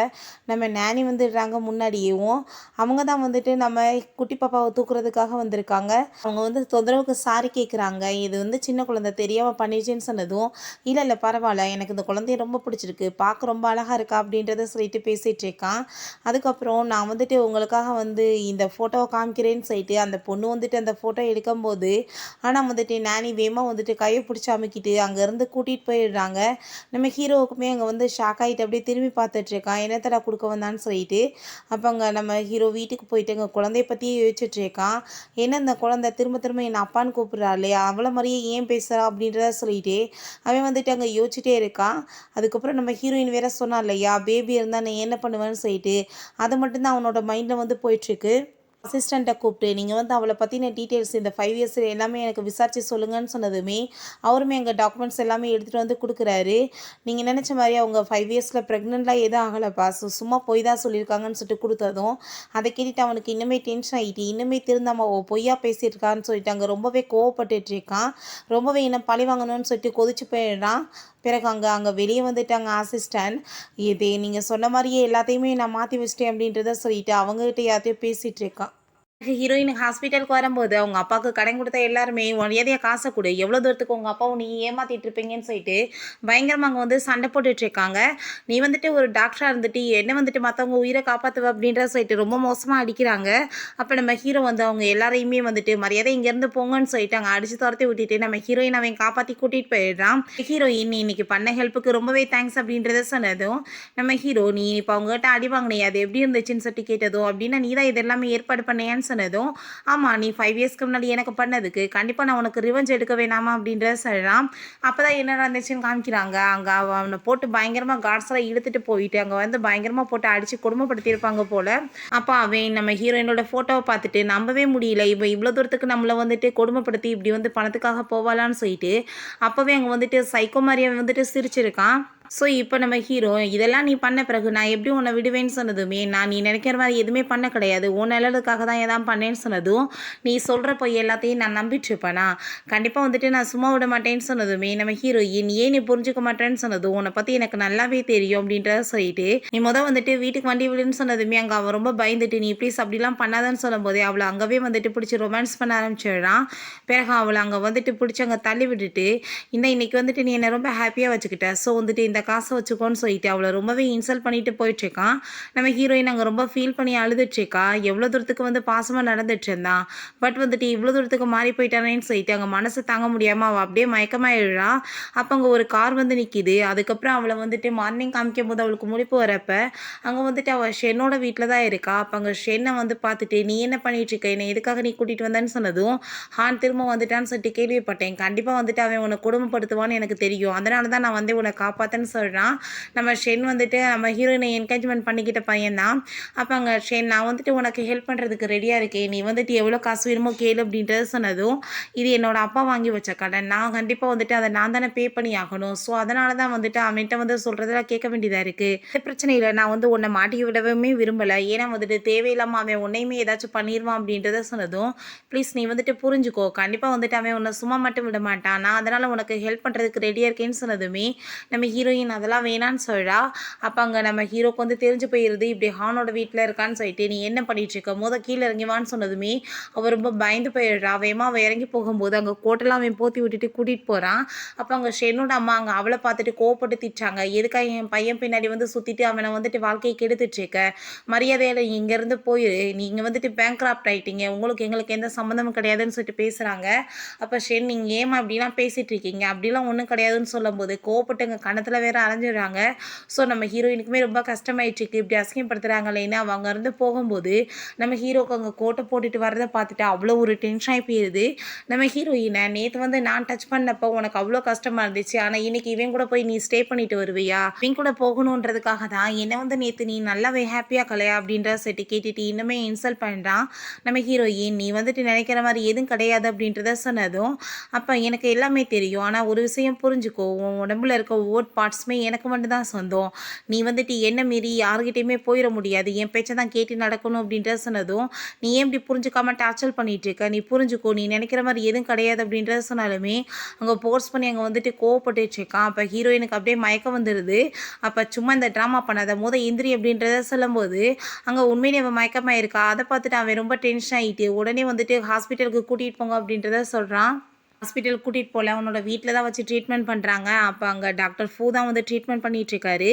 நம்ம நானி வந்துடுறாங்க. முன்னாடியேவும் அவங்க தான் வந்துட்டு நம்ம குட்டி பாப்பாவை தூக்குறதுக்காக வந்திருக்காங்க. அவங்க வந்து தொந்தரவுக்கு சாரி கேட்குறாங்க. இது வந்து சின்ன குழந்தை தெரியாமல் பண்ணிடுச்சுன்னு சொன்னதும் இல்லை இல்லை பரவாயில்ல, எனக்கு இந்த குழந்தைய ரொம்ப பிடிச்சிருக்கு, பார்க்க ரொம்ப அழகாக இருக்கா அப்படின்றத சொல்லிட்டு பேசிகிட்டு இருக்கான். அதுக்கப்புறம் நான் வந்துட்டு உங்களுக்காக வந்து இந்த ஃபோட்டோவை காமிக்கிறேன்னு சொல்லிட்டு அந்த பொண்ணு வந்துட்டு அந்த ஃபோட்டோ எடுக்கும்போது ஆனால் வந்துட்டு நானி வேகமாக வந்துட்டு கையை பிடிச்சி அமுக்கிட்டு அங்கேருந்து கூட்டிகிட்டு போயிடுறாங்க. நம்ம ஹீரோவுக்குமே அங்கே வந்து ஷாக் ஆகிட்டு அப்படியே திரும்பி பார்த்துட்ருக்கான், என்னத்தடா கொடுக்க வந்தான்னு சொல்லிட்டு. அப்போ அங்கே நம்ம ஹீரோ வீட்டுக்கு போயிட்டு அங்கே குழந்தைய பற்றியே யோசிச்சுட்ருக்கான். ஏன்னா இந்த குழந்தை திரும்ப திரும்ப என்னை அப்பான்னு கூப்பிட்றா இல்லையா, அவளை மாதிரியே ஏன் பேசுகிறா அப்படின்றத சொல்லிட்டு அவன் வந்துட்டு அங்கே யோசிச்சுட்டே இருக்கான். அதுக்கப்புறம் நம்ம ஹீரோயின் வேற சொன்னா இல்லையா பேபி இருந்தால் நான் என்ன பண்ணுவேன்னு சொல்லிட்டு, அது மட்டும்தான் அவனோட மைண்டில் வந்து போயிட்டுருக்கு. அசிஸ்டண்ட்டை கூப்பிட்டு நீங்கள் வந்து அவளை பற்றின டீட்டெயில்ஸ் இந்த 5 இயர்ஸ் எல்லாமே எனக்கு விசாரித்து சொல்லுங்கன்னு சொன்னதுமே அவருமே எங்கள் டாக்குமெண்ட்ஸ் எல்லாமே எடுத்துகிட்டு வந்து கொடுக்குறாரு. நீங்கள் நினச்ச மாதிரி அவங்க 5 இயர்ஸில் ப்ரெக்னெண்ட்லாம் எதுவும் ஆகலைப்பா, சும்மா போய் தான் சொல்லியிருக்காங்கன்னு சொல்லிட்டு கொடுத்ததும் அதை கேட்டுட்டு அவனுக்கு இன்னுமே டென்ஷன் ஆகிட்டு இன்னுமே திருந்தாம பொய்யா பேசியிருக்கான்னு சொல்லிட்டு அங்கே ரொம்பவே கோவப்பட்டுட்டு இருக்கான். ரொம்பவே இன்னும் பழி வாங்கணும்னு சொல்லிட்டு கொதிச்சு போயிடுறான். பிறகு அங்கே வெளியே வந்துட்டாங்க அசிஸ்டண்ட். இது நீங்கள் சொன்ன மாதிரியே எல்லாத்தையுமே நான் மாற்றி வச்சிட்டேன் அப்படின்றத சொல்லிட்டு அவங்ககிட்ட யார்ட்டையும் பேசிகிட்டு இருக்கான். ஹீரோயின் ஹாஸ்பிட்டலுக்கு வரும்போது அவங்க அப்பாவுக்கு கடன் கொடுத்த எல்லாருமே மரியாதையாக காசை கொடு, எவ்வளோ தூரத்துக்கு உங்கள் அப்பாவை நீ ஏமாற்றிட்டு இருப்பீங்கன்னு சொல்லிட்டு பயங்கரமாக அங்கே வந்து சண்டை போட்டுட்ருக்காங்க. நீ வந்துட்டு ஒரு டாக்டராக இருந்துட்டு என்ன வந்துட்டு மற்றவங்க உயிரை காப்பாற்றுவ அப்படின்ற சொல்லிட்டு ரொம்ப மோசமாக அடிக்கிறாங்க. அப்போ நம்ம ஹீரோ வந்து அவங்க எல்லாரையுமே வந்துட்டு மரியாதை இங்கேருந்து போங்கன்னு சொல்லிட்டு அங்கே அடித்து துரத்தி விட்டுட்டு நம்ம ஹீரோயின் அவன் காப்பாற்றி கூட்டிகிட்டு போயிடுறான். ஹீரோயின் இன்னைக்கு பண்ண ஹெல்ப்புக்கு ரொம்பவே தேங்க்ஸ் அப்படின்றத சொன்னதும் நம்ம ஹீரோ நீ இப்போ அவங்ககிட்ட அடி வாங்கினே அது எப்படி இருந்துச்சுன்னு சொல்லிட்டு கேட்டதும் அப்படின்னா நீ தான் இதெல்லாமே ஏற்பாடு பண்ணேன்னு சொன்னதும் ஆமாம் நீ 5 இயர்ஸ்க்கு முன்னாடி எனக்கு பண்ணதுக்கு கண்டிப்பாக நான் உனக்கு ரிவெஞ்ச் எடுக்க வேணாமா அப்படின்றத சொல்லலாம். அப்போ தான் என்ன நடந்துச்சுன்னு காமிக்கிறாங்க. அங்கே அவனை போட்டு பயங்கரமாக கார்ட்ஸெல்லாம் இழுத்துட்டு போயிட்டு அங்கே வந்து பயங்கரமாக போட்டு அடித்து கொடுமைப்படுத்தியிருப்பாங்க போல். அப்போ அவன் நம்ம ஹீரோயினோட ஃபோட்டோவை பார்த்துட்டு நம்பவே முடியல, இவன் இவ்வளோ தூரத்துக்கு நம்மளை வந்துட்டு கொடுமைப்படுத்தி இப்படி வந்து பணத்துக்காக போவாளான்னு சொல்லிட்டு அப்போவே அங்கே வந்துட்டு சைக்கோ மாதிரியே வந்துட்டு சிரிச்சிருக்கான். ஸோ இப்போ நம்ம ஹீரோ இதெல்லாம் நீ பண்ண பிறகு நான் எப்படி உன்னை விடுவேன்னு சொன்னதுமே நான் நீ நினைக்கிற மாதிரி எதுவுமே பண்ண கிடையாது, உன் நல்லதுக்காக தான் எதாவது பண்ணேன்னு சொன்னதும் நீ சொல்கிற போய் எல்லாத்தையும் நான் நம்பிட்டுருப்பேனா, கண்டிப்பாக வந்துட்டு நான் சும்மா விட மாட்டேன்னு சொன்னதுமே நம்ம ஹீரோயின் ஏன் நீ புரிஞ்சுக்க மாட்டேன்னு சொன்னதும் உன்னை பற்றி எனக்கு நல்லாவே தெரியும் அப்படின்றத சொல்லிட்டு நீ வந்துட்டு வீட்டுக்கு வண்டி விடுன்னு சொன்னதுமே அங்கே அவன் ரொம்ப பயந்துட்டு நீ ப்ளீஸ் அப்படிலாம் பண்ணாதான்னு சொல்லும் போதே அவளை அங்கவே வந்துட்டு பிடிச்சி ரொமான்ஸ் பண்ண ஆரம்பிச்சிடுறான். பிறகு அவளை அங்கே வந்துட்டு பிடிச்சி அங்கே தள்ளி விட்டுட்டு இன்னைக்கு வந்துட்டு நீ என்னை ரொம்ப ஹாப்பியாக வச்சுக்கிட்ட, ஸோ வந்துட்டு இந்த காசை வச்சுக்கோன்னு சொல்லிட்டு அவளை ரொம்பவே இன்சல்ட் பண்ணிட்டு போயிட்டுருக்கான். நம்ம ஹீரோயின் அங்கே ரொம்ப ஃபீல் பண்ணி அழுதுட்ருக்கா. எவ்வளோ தூரத்துக்கு வந்து பாசமாக நடந்துட்டு இருந்தான், பட் வந்துட்டு இவ்வளோ தூரத்துக்கு மாறி போயிட்டானேன்னு சொல்லிட்டு அங்கே மனசு தாங்க முடியாமல் அவள் அப்படியே மயக்கமாயிடுறா. அப்போ அங்கே ஒரு கார் வந்து நிற்கிது. அதுக்கப்புறம் அவளை வந்துட்டு மார்னிங் காமிக்கும் போது அவளுக்கு முடிப்பு வரப்ப அங்கே வந்துட்டு அவள் ஷென்னோட வீட்டில் தான் இருக்கா. அப்போ அங்கே ஷென்னை வந்து பார்த்துட்டு நீ என்ன பண்ணிட்டு இருக்க, என்னை எதுக்காக நீ கூட்டிகிட்டு வந்தேன்னு சொன்னதும் ஹான் திரும்ப வந்துட்டான்னு சொல்லிட்டு கேள்விப்பட்டேன், கண்டிப்பாக வந்துட்டு அவன் உன்னை கொடுமைப்படுத்துவான்னு எனக்கு தெரியும், அதனால தான் நான் வந்து உன்னை காப்பாற்றேன்னு சொல்கிறான். நம்ம ஷென் வந்துட்டு நம்ம ஹீரோயினை என்கரேஜ்மெண்ட் பண்ணிக்கிட்ட பையன்தான். அப்போ அங்கே ஷென் நான் வந்துட்டு உனக்கு ஹெல்ப் பண்ணுறதுக்கு ரெடியாக இருக்கேன், நீ வந்துட்டு எவ்வளோ காசு வேணுமோ கேளு அப்படின்றது சொன்னதும் இது என்னோட அப்பா வாங்கி வச்ச கடன், நான் கண்டிப்பாக வந்துட்டு அதை நான் தானே பே பண்ணி ஆகணும், ஸோ அதனால தான் வந்துட்டு அவன்கிட்ட வந்து சொல்கிறதெல்லாம் கேட்க வேண்டியதாக இருக்குது. இந்த பிரச்சனையில் நான் வந்து உன்னை மாட்டி விடவே விரும்பலை, ஏன்னா வந்துட்டு தேவையில்லாமல் அவன் உன்னையுமே ஏதாச்சும் பண்ணிடுவான் அப்படின்றத சொன்னதும் ப்ளீஸ் நீ வந்துட்டு புரிஞ்சுக்கோ, கண்டிப்பாக வந்துட்டு அவன் உன்னை சும்மா மட்டும் விட மாட்டான், நான் அதனால் உனக்கு ஹெல்ப் பண்ணுறதுக்கு ரெடியாக இருக்கேன்னு சொன்னதுமே நம்ம ஹீரோ ஹீரோயின் அதெல்லாம் வேணான்னு சொல்கிறா. அப்போ அங்கே நம்ம ஹீரோக்கு வந்து தெரிஞ்சு போயிடுது இப்படி ஹானோட வீட்டில் இருக்கான்னு சொல்லிட்டு. நீ என்ன பண்ணிட்டு இருக்க, கீழே இறங்கி வான்னு சொன்னதுமே அவள் ரொம்ப பயந்து போயிடுறா. வேகமாக அவள் இறங்கி போகும்போது அங்கே கோட்டெல்லாம் அவன் போத்தி விட்டுட்டு கூட்டிகிட்டு போகிறான். அப்போ அங்கே ஷென்னோட அம்மா அங்கே அவளை பார்த்துட்டு கோவப்பட்டு திட்டாங்க. எதுக்காக என் பையன் பின்னாடி வந்து சுற்றிட்டு அவனை வந்துட்டு வாழ்க்கையை கெடுத்துட்ருக்க, மரியாதையில் இங்கேருந்து போயிரு, நீங்கள் வந்துட்டு பேங்க்ராப்ட் ஆகிட்டீங்க, உங்களுக்கு எங்களுக்கு எந்த சம்மந்தமும் கிடையாதுன்னு சொல்லிட்டு பேசுகிறாங்க. அப்போ ஷென் நீங்கள் ஏமா அப்படிலாம் பேசிகிட்டு இருக்கீங்க, அப்படிலாம் ஒன்றும் கிடையாதுன்னு சொல்லும்போது கோவப்பட்டு எங்கள் கணத்தில் வேற அரைஞ்சிடுறாங்க. ஸோ நம்ம ஹீரோயினுக்குமே ரொம்ப கஷ்டமாயிடுச்சு இப்படி அசிங்கப்படுத்துகிறாங்களேன்னு. அவங்க அங்கேருந்து போகும்போது நம்ம ஹீரோக்கு அங்கே கோட்டை போட்டுட்டு வரதை பார்த்துட்டு அவ்வளோ ஒரு டென்ஷன் ஆகி போயிடுது. நம்ம ஹீரோயினை நேற்று வந்து நான் டச் பண்ணப்போ உனக்கு அவ்வளோ கஷ்டமாக இருந்துச்சு, ஆனால் இன்னைக்கு இவன் கூட போய் நீ ஸ்டே பண்ணிட்டு வருவியா, இவன் கூட போகணுன்றதுக்காக தான் என்னை வந்து நேற்று நீ நல்லாவே ஹாப்பியாக கலையா அப்படின்ற செட்டு கேட்டுட்டு இன்னுமே இன்சல்ட் பண்ணுறான் நம்ம ஹீரோயின். நீ வந்துட்டு நினைக்கிற மாதிரி எதுவும் கிடையாது அப்படின்றத சொன்னதும் அப்போ எனக்கு எல்லாமே தெரியும், ஆனால் ஒரு விஷயம் புரிஞ்சுக்கோ, உன் உடம்புல இருக்க ஒவ்வொரு பார்ட்ஸுமே எனக்கு மட்டும் தான் சொந்தம், நீ வந்துட்டு என்ன மீறி யாருக்கிட்டையுமே போயிட முடியாது, என் பேச்சை தான் கேட்டு நடக்கணும் அப்படின்றத சொன்னதும் நீ ஏன் இப்படி புரிஞ்சுக்காம டார்ச்சர் பண்ணிட்டு இருக்க, நீ புரிஞ்சுக்கோ, நீ நினைக்கிற மாதிரி எதுவும் கிடையாது அப்படின்றத சொன்னாலுமே அங்கே ஃபோர்ஸ் பண்ணி அங்கே வந்துட்டு கோவப்பட்டு இருக்கான். அப்போ ஹீரோயினுக்கு அப்படியே மயக்கம் வந்துடுது. அப்போ சும்மா இந்த ட்ராமா பண்ணாத எந்திரி அப்படின்றத சொல்லும்போது அங்கே உண்மையிலே அவன் மயக்கமாக இருக்கா. அதை பார்த்துட்டு அவன் ரொம்ப டென்ஷன் ஆகிட்டு உடனே வந்துட்டு ஹாஸ்பிட்டலுக்கு கூட்டிகிட்டு போங்க அப்படின்றத சொல்கிறான். ஹாஸ்பிட்டல் கூட்டிகிட்டு போகல, அவனோட வீட்டில் தான் வச்சு ட்ரீட்மெண்ட் பண்ணுறாங்க. அப்போ அங்கே டாக்டர் ஃபூ தான் வந்து ட்ரீட்மெண்ட் பண்ணிகிட்ருக்காரு.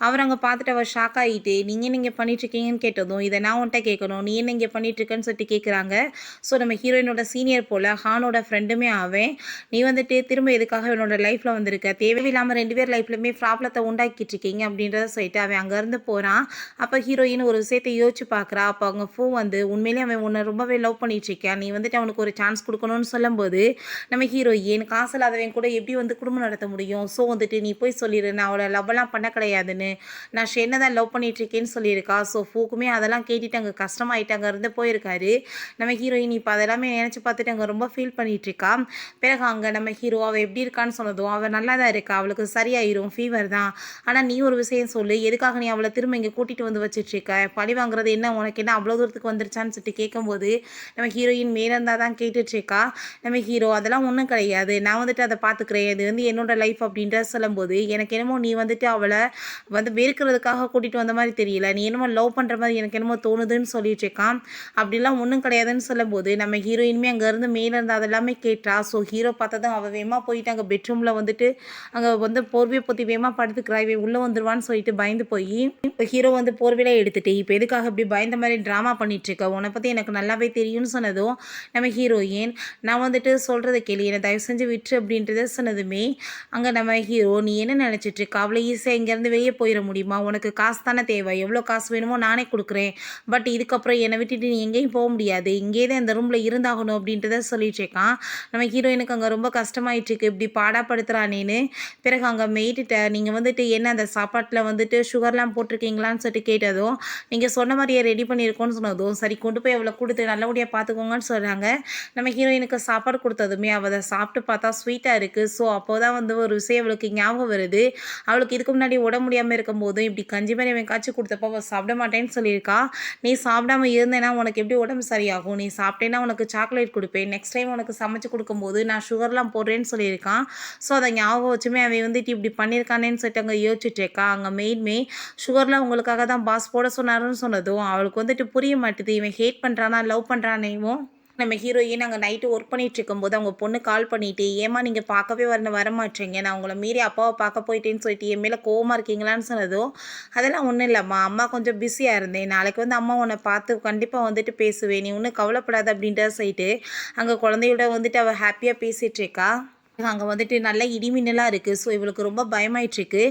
அவர் அங்கே பார்த்துட்டு அவர் ஷாக் ஆகிட்டு நீங்கள் பண்ணிகிட்ருக்கீங்கன்னு கேட்டதும் இதை நான் உன்ட்ட கேட்கணும், நீ என்ன இங்கே பண்ணிகிட்ருக்கேன்னு சொல்லிட்டு கேட்குறாங்க. ஸோ நம்ம ஹீரோயினோட சீனியர் போல் ஹானோட ஃப்ரெண்டுமே ஆவேன். நீ வந்துட்டு திரும்ப எதுக்காக என்னோட லைஃப்பில் வந்திருக்க, தேவையில்லாமல் 2 பேர் லைஃப்லையுமே ப்ராப்ளத்தை உண்டாக்கிட்டு இருக்கீங்க அப்படின்றத சொல்லிட்டு அவன் அங்கேருந்து போகிறான். அப்போ ஹீரோயின் ஒரு விஷயத்தை யோசிச்சு பார்க்குறா. அப்போ அவங்க ஃபூ வந்து உண்மையிலே அவன் உன்னை ரொம்பவே லவ் பண்ணிகிட்ருக்கான், நீ வந்துட்டு அவனுக்கு ஒரு சான்ஸ் கொடுக்கணும்னு சொல்லும்போது நம்ம ஹீரோயின் காசு இல்லாதவன் கூட எப்படி வந்து குடும்பம் நடத்த முடியும், ஸோ வந்துட்டு நீ போய் சொல்லிடு நான் அவளை லவ்லாம் பண்ண கிடையாதுன்னு, நான் ஷென்னை தான் லவ் பண்ணிகிட்ருக்கேன்னு சொல்லியிருக்கா. ஸோ ஃபூக்குமே அதெல்லாம் கேட்டுட்டு அங்கே கஷ்டமாயிட்டு அங்கே இருந்து போயிருக்காரு. நம்ம ஹீரோயின் இப்போ அதெல்லாமே நினச்சி பார்த்துட்டு அங்கே ரொம்ப ஃபீல் பண்ணிகிட்ருக்கா. பிறகு அங்கே நம்ம ஹீரோ அவள் எப்படி இருக்கான்னு சொன்னதும் அவள் நல்லா தான் இருக்கா, அவளுக்கு சரியாயிரும், ஃபீவர் தான், ஆனால் நீ ஒரு விஷயம் சொல்லு, எதுக்காக நீ அவளை திரும்ப இங்கே கூட்டிகிட்டு வந்து வச்சுட்ருக்க, பழி வாங்குறது என்ன உனக்கு என்ன அவ்வளோ தூரத்துக்கு வந்துருச்சான்னு சொல்லிட்டு கேட்கும்போது நம்ம ஹீரோயின் மேலே இருந்தால் தான் கேட்டுட்ருக்கா. நம்ம ஹீரோ அதெல்லாம் ஒன்றும் கிடையாது, நான் வந்துட்டு அதை பார்த்துக்கிறேன், இது வந்து என்னோட லைஃப் அப்படின்ற சொல்லும்போது எனக்கு என்னமோ நீ வந்துட்டு அவளை வந்து வெறுக்கிறதுக்காக கூட்டிகிட்டு வந்த மாதிரி தெரியல, நீ என்னமோ லவ் பண்ணுற மாதிரி எனக்கு என்னமோ தோணுதுன்னு சொல்லிட்டு இருக்கான். அப்படிலாம் ஒன்றும் கிடையாதுன்னு சொல்லும்போது நம்ம ஹீரோயினுமே அங்கேருந்து மேலே இருந்து அதெல்லாமே கேட்டா. ஸோ ஹீரோ பார்த்ததும் அவள் வேகமாக போயிட்டு அங்கே பெட்ரூமில் வந்துட்டு அங்கே வந்து போர்வையை பற்றி வேகமாக படுத்துக்கிறா. இவன் உள்ளே வந்துடுவான்னு சொல்லிட்டு பயந்து போய் ஹீரோ வந்து போர்வையில எடுத்துட்டு இப்போ எதுக்காக இப்படி பயந்த மாதிரி ட்ராமா பண்ணிட்டுருக்க, உன்னை பற்றி எனக்கு நல்லாவே தெரியும்னு சொன்னதும் நம்ம ஹீரோயின் நான் வந்துட்டு சொல்கிறத கேள்வி, என்னை தயவு செஞ்சு விட்டுரு அப்படின்றத சொன்னதுமே அங்கே நம்ம ஹீரோ நீ என்ன நினச்சிட்ருக்க, அவ்வளோ ஈஸியாக இங்கேருந்து வெளியே போயிட முடியுமா, உனக்கு காசு தானே தேவை, எவ்வளோ காசு வேணுமோ நானே கொடுக்குறேன், பட் இதுக்கப்புறம் என்னை விட்டுட்டு நீ எங்கேயும் போக முடியாது, இங்கே தான் இந்த ரூமில் இருந்தாகணும் அப்படின்றத சொல்லிட்டுருக்கான். நம்ம ஹீரோயினுக்கு அங்கே ரொம்ப கஷ்டமாயிட்டுருக்கு இப்படி பாடாப்படுத்துகிறானேன்னு. பிறகு அங்கே மெயிட்டுட்ட நீங்கள் வந்துட்டு என்ன அந்த சாப்பாட்டில் வந்துட்டு சுகர்லாம் போட்டிருக்கீங்களான்னு சொல்லிட்டு கேட்டதும் நீங்கள் சொன்ன மாதிரியே ரெடி பண்ணியிருக்கோன்னு சொன்னதும் சரி கொண்டு போய் அவளை கொடுத்து நல்லபடியாக பார்த்துக்கோங்கன்னு சொல்கிறாங்க. நம்ம ஹீரோயினுக்கு சாப்பாடு கொடுத்ததுமே அவள் அதை சாப்பிட்டு பார்த்தா ஸ்வீட்டாக இருக்குது. ஸோ அப்போ தான் வந்து ஒரு விஷயம் அவளுக்கு ஞாபகம் வருது. அவளுக்கு இதுக்கு முன்னாடி உடம்பு முடியாமல் இருக்கும்போதும் இப்படி கஞ்சி மாதிரி அவன் காய்ச்சி கொடுத்தப்போ அவள் சாப்பிட மாட்டேன்னு சொல்லியிருக்கா. நீ சாப்பிடாம இருந்தேன்னா உனக்கு எப்படி உடம்பு சரியாகும், நீ சாப்பிட்டேன்னா உனக்கு சாக்லேட் கொடுப்பேன், நெக்ஸ்ட் டைம் உனக்கு சமைச்சு கொடுக்கும்போது நான் சுகர்லாம் போடுறேன்னு சொல்லியிருக்கான். ஸோ அதை ஞாபகம் வச்சுமே அவன் வந்துட்டு இப்படி பண்ணியிருக்கானேன்னு சொல்லிட்டு அங்கே யோசிச்சுட்டு இருக்கா. அங்கே மெயின்மே சுகர்லாம் உங்களுக்காக தான் பாஸ் போட சொன்னாருன்னு சொன்னதும் அவளுக்கு வந்துட்டு புரிய மாட்டுது, இவன் ஹேட் பண்ணுறானா லவ் பண்ணுறானேவோ. நம்ம ஹீரோயின் அங்கே நைட்டு ஒர்க் பண்ணிட்டு இருக்கும்போது அவங்க பொண்ணு கால் பண்ணிட்டு ஏமா நீங்கள் பார்க்கவே வர மாட்டீங்க, நான் உங்களை மீறி அப்பாவை பார்க்க போயிட்டேன்னு சொல்லிட்டு என் மேலே கோவமாக இருக்கீங்களான்னு சொன்னதும் அதெல்லாம் ஒன்றும் இல்லைம்மா, அம்மா கொஞ்சம் பிஸியாக இருந்தேன், நாளைக்கு வந்து அம்மா உன்னை பார்த்து கண்டிப்பாக வந்துட்டு பேசுவேன், நீ ஒன்றும் கவலைப்படாத அப்படின்றத சொல்லிட்டு அங்கே குழந்தையோட வந்துட்டு அவள் ஹாப்பியாக பேசிகிட்டு இருக்கா. அங்கே வந்துட்டு நல்ல இடிமின்னலாக இருக்குது. ஸோ இவளுக்கு ரொம்ப பயமாயிட்ருக்கு.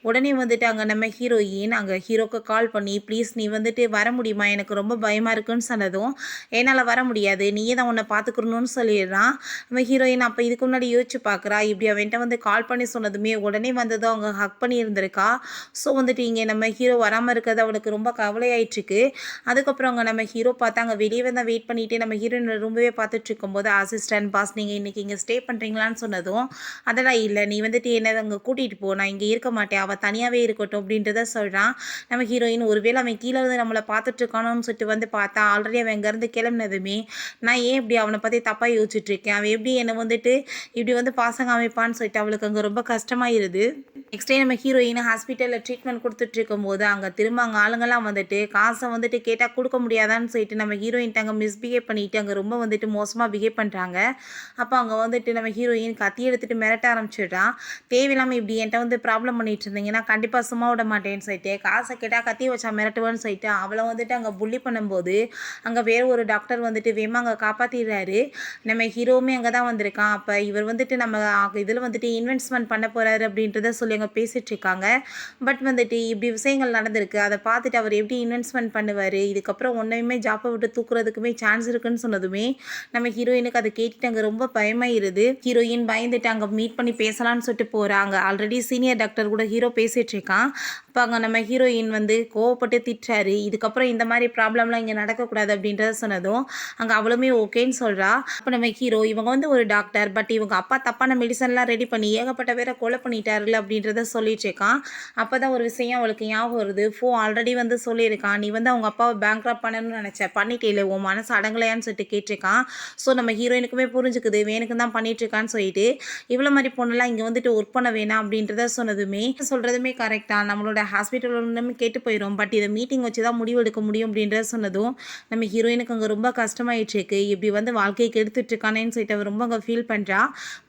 உடனே வந்துட்டு அங்கே நம்ம ஹீரோயின் அங்கே ஹீரோக்கு கால் பண்ணி ப்ளீஸ் நீ வந்துட்டு வர முடியுமா, எனக்கு ரொம்ப பயமாக இருக்குன்னு சொன்னதும் என்னால் வர முடியாது, நீயே தான் உன்னை பார்த்துக்கணும்னு சொல்லிடுறான். நம்ம ஹீரோயின் அப்போ இதுக்கு முன்னாடி யோசிச்சு பார்க்குறா. இப்படி அவன்கிட்ட வந்து கால் பண்ணி சொன்னதுமே உடனே வந்ததும் அவங்க ஹக் பண்ணி இருந்திருக்கா. ஸோ வந்துட்டு இங்கே நம்ம ஹீரோ வராமல் இருக்கிறது அவளுக்கு ரொம்ப கவலையாயிட்ருக்கு. அதுக்கப்புறம் அங்கே நம்ம ஹீரோ பார்த்து அங்கே வெளியே வந்து வெயிட் பண்ணிவிட்டு நம்ம ஹீரோயின் ரொம்பவே பார்த்துட்டு இருக்கும்போது அசிஸ்டன்ட் பாஸ் நீங்கள் இன்றைக்கி இங்கே ஸ்டே பண்ணுறீங்களான்னு சொன்னது சொன்னதும், அதெல்லாம் இல்ல. நீ வந்துட்டு என்ன அங்க கூட்டிட்டு போ. நான் இங்க இருக்க மாட்டேன். அவ தனியாவே இருக்கட்டும் அப்படின்றத சொல்றான். நம்ம ஹீரோயின் ஒருவேளை அவன் கீழ இருந்து நம்மள பார்த்துட்டு இருக்கானோன்னு சொல்லிட்டு வந்து பார்த்தா, ஆல்ரெடி அவன் இங்கேருந்து கிளம்புனதுமே, நான் ஏன் இப்படி அவன பத்தி தப்பா யோசிச்சுட்டு இருக்கேன். அவன் எப்படி என்ன வந்துட்டு இப்படி வந்து பாசம் காமிப்பான்னு சொல்லிட்டு அவளுக்கு அங்க ரொம்ப கஷ்டமாயிருது. நெக்ஸ்ட் டே நம்ம ஹீரோயின் ஹாஸ்பிட்டலில் ட்ரீட்மெண்ட் கொடுத்துட்டு இருக்கும்போது அங்கே திரும்ப அங்கே ஆளுங்கெல்லாம் வந்துட்டு காசை வந்துட்டு கேட்டால் கொடுக்க முடியாதான்னு சொல்லிட்டு நம்ம ஹீரோயின்ட்டு அங்கே மிஸ்பிஹேவ் பண்ணிட்டு அங்கே ரொம்ப வந்துட்டு மோசமாக பிஹேவ் பண்ணுறாங்க. அப்போ அங்கே வந்துட்டு நம்ம ஹீரோயின் கத்தி எடுத்துட்டு மிரட்ட ஆரம்பிச்சிடுறான். தேவையில்லாமல் இப்படி என்கிட்ட வந்து ப்ராப்ளம் பண்ணிட்டு இருந்தீங்கன்னா கண்டிப்பாக சும்மா விட மாட்டேன்னு சொல்லிட்டு காசை கேட்டால் கத்தி வச்சா மிரட்டுவேன்னு சொல்லிட்டு அவளை வந்துட்டு அங்கே புள்ளி பண்ணும்போது அங்கே வேறு ஒரு டாக்டர் வந்துட்டு வேமா அங்கே காப்பாற்றிடுறாரு. நம்ம ஹீரோவுமே அங்கே தான் வந்திருக்கான். அப்போ இவர் வந்துட்டு நம்ம இதில் வந்துட்டு இன்வெஸ்ட்மெண்ட் பண்ண போகிறாரு அப்படின்றத சொல்லி அங்கே பேசிகிட்டு இருக்காங்க. பட் வந்துட்டு இப்படி விஷயங்கள் நடந்திருக்கு. அதை பார்த்துட்டு அவர் எப்படி இன்வெஸ்ட்மெண்ட் பண்ணுவார், இதுக்கப்புறம் ஒன்றையுமே ஜாப்பை விட்டு தூக்குறதுக்குமே சான்ஸ் இருக்குன்னு சொன்னதுமே நம்ம ஹீரோயினுக்கு அதை கேட்டுட்டு அங்கே ரொம்ப பயமாயிருது. ஹீரோயின் பயந்துட்டு அங்கே மீட் பண்ணி பேசலான்னு சொல்லிட்டு போகிறாங்க. ஆல்ரெடி சீனியர் டாக்டர் கூட ஹீரோ பேசிகிட்டு இருக்கான். அப்போ அங்கே நம்ம ஹீரோயின் வந்து கோவப்பட்டு திட்டுறாரு. இதுக்கப்புறம் இந்த மாதிரி ப்ராப்ளம்லாம் இங்கே நடக்கக்கூடாது அப்படின்றத சொன்னதும் அங்கே அவளுமே ஓகேன்னு சொல்கிறா. அப்போ நம்ம ஹீரோ இவங்க வந்து ஒரு டாக்டர், பட் இவங்க அப்பா தப்பான மெடிசன்லாம் ரெடி பண்ணி ஏகப்பட்ட பேரை கொலை பண்ணிட்டாருல அப்படின்றத சொல்லிட்டு இருக்கான். அப்போ தான் ஒரு விஷயம் அவளுக்கு ஞாபகம் வருது. ஆல்ரெடி வந்து சொல்லியிருக்கான், நீ வந்து அவங்க அப்பாவை பேங்க்ரப்ட் பண்ணணும்னு நினச்ச, பண்ணிட்டே இல்லை, உன் மனசு அடங்கலையான்னு சொல்லிட்டு கேட்டிருக்கான். ஸோ நம்ம ஹீரோயினுக்குமே புரிஞ்சுக்குது வேணுக்கு தான் பண்ணிட்டுருக்கான்னு சொல்லிட்டு இவ்வளோ மாதிரி பொண்ணுலாம் இங்கே வந்துட்டு ஒர்க் பண்ண வேணாம் அப்படின்றத சொன்னதுமே சொல்கிறதுமே கரெக்டாக நம்மளோட ஹாஸ்பிட்டல் ஒன்றுமே கேட்டு போயிடும், பட் இதை மீட்டிங் வச்சு தான் முடிவு எடுக்க முடியும் அப்படின்றத சொன்னதும் நம்ம ஹீரோயினுக்கு அங்கே ரொம்ப கஷ்டமாயிடுச்சு இருக்கு. இப்படி வந்து வாழ்க்கைக்கு எடுத்துட்டு இருக்கானேன்னு சொல்லிட்டு அவர் ரொம்ப அங்கே ஃபீல் பண்ணுறா.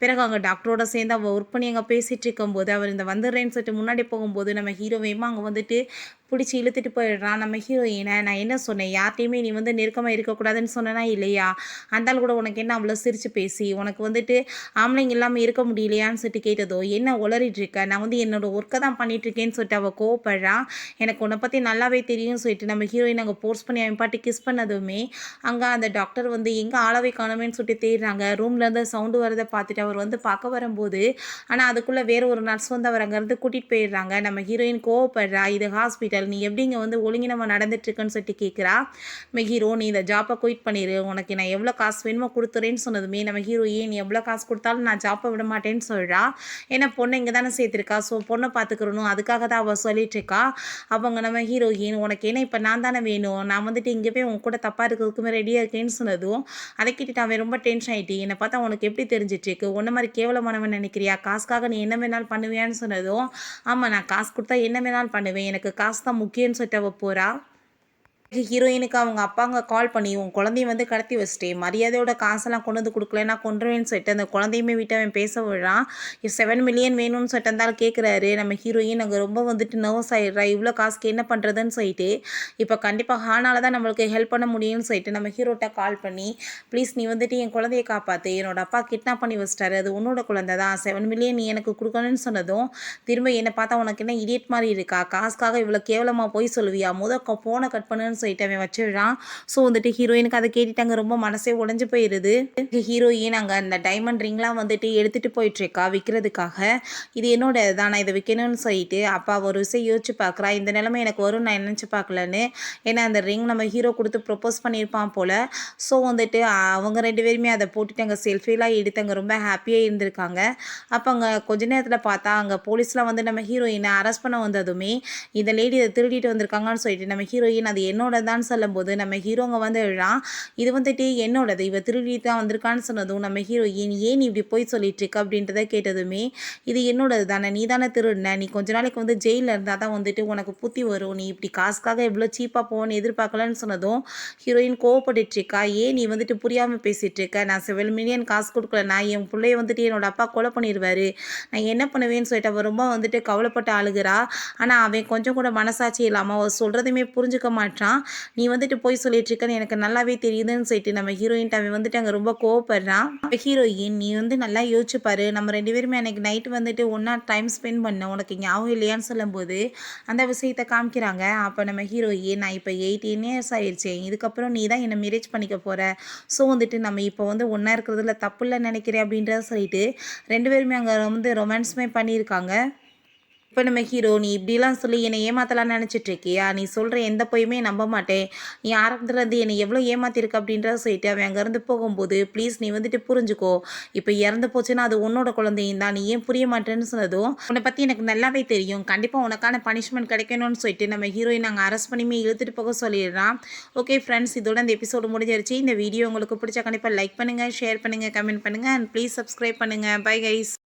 பிறகு அங்கே டாக்டரோட சேர்ந்து அவள் ஒர்க் பண்ணி அங்கே பேசிகிட்டு இருக்கும்போது அவர் இந்த வந்துடுறேன்னு சொல்லிட்டு முன்னாடி போகும்போது நம்ம ஹீரோவையுமா அங்கே வந்துட்டு பிடிச்சி இழுத்துட்டு போயிடுறான். நம்ம ஹீரோயினை நான் என்ன சொன்னேன், யார்ட்டையுமே நீ வந்து நெருக்கமாக இருக்கக்கூடாதுன்னு சொன்னனா இல்லையா, அந்தாலும் கூட உனக்கு என்ன அவ்வளோ சிரித்து பேசி உனக்கு வந்துட்டு ஆம்பளைங்க இல்லாமல் இருக்க முடியலையான்னு சொல்லிட்டு கேட்டதோ, என்ன உளறிட்டு இருக்க, நான் வந்து என்னோட ஒர்க்கை தான் பண்ணிட்டுருக்கேன்னு சொல்லிட்டு அவள் கோவப்படுறான். எனக்கு உன்னை பற்றி நல்லாவே தெரியும்னு சொல்லிட்டு நம்ம ஹீரோயின் அங்கே ஃபோர்ஸ் பண்ணி அவன் பாட்டு கிஸ் பண்ணதுமே அங்கே அந்த டாக்டர் வந்து எங்கே ஆளவே காணுமேன்னு சொல்லிட்டு தேடுறாங்க. ரூம்லேருந்து சவுண்டு வரதை பார்த்துட்டு அவர் வந்து பார்க்க வரும்போது ஆனால் அதுக்குள்ளே வேறு ஒரு நர்ஸ் வந்து அவர் அங்கேருந்து கூட்டிகிட்டு போயிடுறாங்க. நம்ம ஹீரோயின் கோவப்படுறா, இது ஹாஸ்பிட்டல், நீ எப்படிங்க வந்து ஒழுங்கினமாக நடந்துட்டுருக்குன்னு சொல்லிட்டு கேட்குறா. நம்ம ஹீரோ நீ இந்த ஜாப்பை குயிட் பண்ணிடு, உனக்கு நான் எவ்வளோ காசு வேணுமோ கொடுத்துறேன்னு சொன்னதுமே நம்ம ஹீரோ ஏன் நீ எவ்வளோ காசு கொடுத்தாலும் நான் ஜாப்பை விட மாட்டேன்னு சொல்கிறா. ஏன்னா பொண்ணை இங்கே தானே சேர்த்துருக்கா, ஸோ பொண்ணை பார்த்துக்கிறணும், அதுக்காக தான் அவள் சொல்லிட்டு இருக்கா. அவங்க நம்ம ஹீரோயின் உனக்கு என்ன இப்போ நான் தானே வேணும், நான் வந்துட்டு இங்கே போய் உன் கூட தப்பாக இருக்கிறதுக்குமே ரெடியாக இருக்கேன்னு சொன்னதும் அதை கேட்டுட்டு அவன் ரொம்ப டென்ஷன் ஆகிட்டு, என்னை பார்த்தா உனக்கு எப்படி தெரிஞ்சிட்ருக்கு, உன்ன மாதிரி கேவலமானவன் நினைக்கிறியா, காசுக்காக நீ என்ன வேணாலும் பண்ணுவியான்னு சொன்னதும் ஆமாம் நான் காசு கொடுத்தா என்ன வேணாலும் பண்ணுவேன், எனக்கு காசு தான் முக்கியம்னு சொல்லிட்டு அவள் போகிறா. ஹீரோயினுக்கு அவங்க அப்பாங்க கால் பண்ணி உன் குழந்தைய வந்து கடத்தி வச்சிட்டேன், மரியாதையோட காசெல்லாம் கொண்டு வந்து கொடுக்கலன்னா கொண்டுருவேன்னு சொல்லிட்டு அந்த குழந்தையுமே விட்டு அவன் பேச விடுறான். 7 மில்லியன் வேணும்னு சொல்லிட்டு இருந்தாலும் கேட்குறாரு. நம்ம ஹீரோயின் அங்கே ரொம்ப வந்துட்டு நர்வஸ் ஆகிடுறா. இவ்வளோ காசுக்கு என்ன பண்ணுறதுன்னு சொல்லிட்டு இப்போ கண்டிப்பாக ஹானால தான் நம்மளுக்கு ஹெல்ப் பண்ண முடியும்னு சொல்லிட்டு நம்ம ஹீரோட்ட கால் பண்ணி ப்ளீஸ் நீ வந்துட்டு என் குழந்தைய காப்பாற்று, என்னோட அப்பா கிட்னாப் பண்ணி வச்சிட்டாரு, அது உன்னோட குழந்தை தான், 7 மில்லியன் நீ எனக்கு கொடுக்கணும்னு சொன்னதும் திரும்ப என்னை பார்த்தா உனக்கு என்ன இடியட் மாதிரி இருக்கா, காசுக்காக இவ்வளோ கேவலமாக போய் சொல்லுவியா, ஃபோனை கட் பண்ணுன்னு சொல்லிட்டு அவன் வச்சிடுறான். ஸோ வந்துட்டு ஹீரோயினுக்கு அதை கேட்டுட்டு அங்கே ரொம்ப மனசே உடஞ்சி போயிடுது. ஹீரோயின் அங்கே அந்த டைமண்ட் ரிங்லாம் வந்துட்டு எடுத்துகிட்டு போயிட்டுருக்கா விற்கிறதுக்காக. இது என்னோட தான், நான் இதை விற்கணும்னு சொல்லிட்டு அப்பா ஒரு விஷயம் யோசிச்சு பார்க்குறா, இந்த நிலைமை எனக்கு வரும் நான் நினச்சி பார்க்கலன்னு. ஏன்னா அந்த ரிங் நம்ம ஹீரோ கொடுத்து ப்ரொப்போஸ் பண்ணியிருப்பான் போல். ஸோ வந்துட்டு அவங்க 2 பேருமே அதை போட்டுட்டு அங்கே செல்ஃபிலாம் எடுத்து அங்கே ரொம்ப ஹாப்பியாக இருந்திருக்காங்க. அப்போ அங்கே கொஞ்ச நேரத்தில் பார்த்தா அங்கே போலீஸ்லாம் வந்து நம்ம ஹீரோயினை அரெஸ்ட் பண்ண வந்ததுமே இந்த லேடி இதை திருடிட்டு வந்திருக்காங்கன்னு சொல்லிட்டு நம்ம ஹீரோயின் அது என்னோட தான் சொல்லும்போது நம்ம ஹீரோங்க வந்து எழுறான், இது வந்துட்டு என்னோடது, இவ திருடிட்டு தான் வந்திருக்கான்னு சொன்னதும் நம்ம ஹீரோயின் ஏன் இப்படி போய் சொல்லிட்டு இருக்க அப்படின்றத கேட்டதுமே இது என்னோடது தானே, நீ தானே திருடின, நீ கொஞ்ச நாளைக்கு வந்து ஜெயிலில் இருந்தால் தான் வந்துட்டு உனக்கு புத்தி வரும், நீ இப்படி காசுக்காக எவ்வளோ சீப்பாக போகணும்னு எதிர்பார்க்கலன்னு சொன்னதும் ஹீரோயின் கோவப்பட்டு இருக்கா. ஏன் நீ வந்துட்டு புரியாமல் பேசிகிட்டு இருக்க, நான் 7 மில்லியன் காசு கொடுக்கலனா என் பிள்ளைய வந்துட்டு என்னோட அப்பா கொலை பண்ணிடுவார், நான் என்ன பண்ணுவேன்னு சொல்லிட்டு அவள் ரொம்ப வந்துட்டு கவலைப்பட்டு அழுகிறா. ஆனால் அவன் கொஞ்சம் கூட மனசாட்சி இல்லாமல் அவள் சொல்கிறதுமே புரிஞ்சுக்க மாட்டான். நீ வந்துட்டு போய் சொல்லிட்டு இருக்கன்னு எனக்கு நல்லாவே தெரியுதுன்னு சொல்லிட்டு நம்ம ஹீரோயின்ட்டு அவன் வந்துட்டு அங்கே ரொம்ப கோவப்படுறான். ஹீரோயின் நீ வந்து நல்லா யோசிச்சு பாரு, நம்ம 2 பேருமே அன்றைக்கி நைட்டு வந்துட்டு ஒன்றா டைம் ஸ்பெண்ட் பண்ண உனக்கு ஞாபகம் இல்லையான்னு சொல்லும்போது அந்த விஷயத்தை காமிக்கிறாங்க. அப்போ நம்ம ஹீரோயின் நான் இப்போ 18 இயர்ஸ் ஆயிடுச்சு, இதுக்கப்புறம் நீ தான் என்னை மேரேஜ் பண்ணிக்க போகிற, ஸோ வந்துட்டு நம்ம இப்போ வந்து ஒன்றா இருக்கிறதுல தப்பு இல்லை நினைக்கிறேன் அப்படின்றத சொல்லிட்டு 2 பேருமே அங்கே வந்து ரொமான்ஸுமே பண்ணியிருக்காங்க. இப்போ நம்ம ஹீரோ, "நீ இப்படிலாம் சொல்லி என்னை ஏமாத்தலாம்னு நினச்சிட்டு இருக்கியா? நீ சொல்கிற எந்த பொய்யுமே நம்ப மாட்டேன். நீ ஆரம்பத்துலேருந்து என்னை எவ்வளோ ஏமாத்திருக்க" அப்படின்றத சொல்லிட்டு அவன் அங்கேருந்து போகும்போது, "ப்ளீஸ் நீ வந்துட்டு புரிஞ்சுக்கோ. இப்போ இறந்து போச்சுன்னா அது உன்னோட குழந்தையும் தான். நீ ஏன் புரிய மாட்டேன்னு" சொன்னதும், "உன்னை பற்றி எனக்கு நல்லாவே தெரியும். கண்டிப்பாக உனக்கான பனிஷ்மெண்ட் கிடைக்கணும்னு" சொல்லிட்டு நம்ம ஹீரோயின் அங்கே அரெஸ்ட் பண்ணியுமே இழுத்துட்டு போக சொல்லிடுறான். ஓகே ஃப்ரெண்ட்ஸ், இதோட இந்த எபிசோடு முடிஞ்சிருச்சு. இந்த வீடியோ உங்களுக்கு பிடிச்சா கண்டிப்பாக லைக் பண்ணுங்கள், ஷேர் பண்ணுங்கள், கமெண்ட் பண்ணுங்கள் அண்ட் ப்ளீஸ் சப்ஸ்கிரைப் பண்ணுங்கள். Bye guys.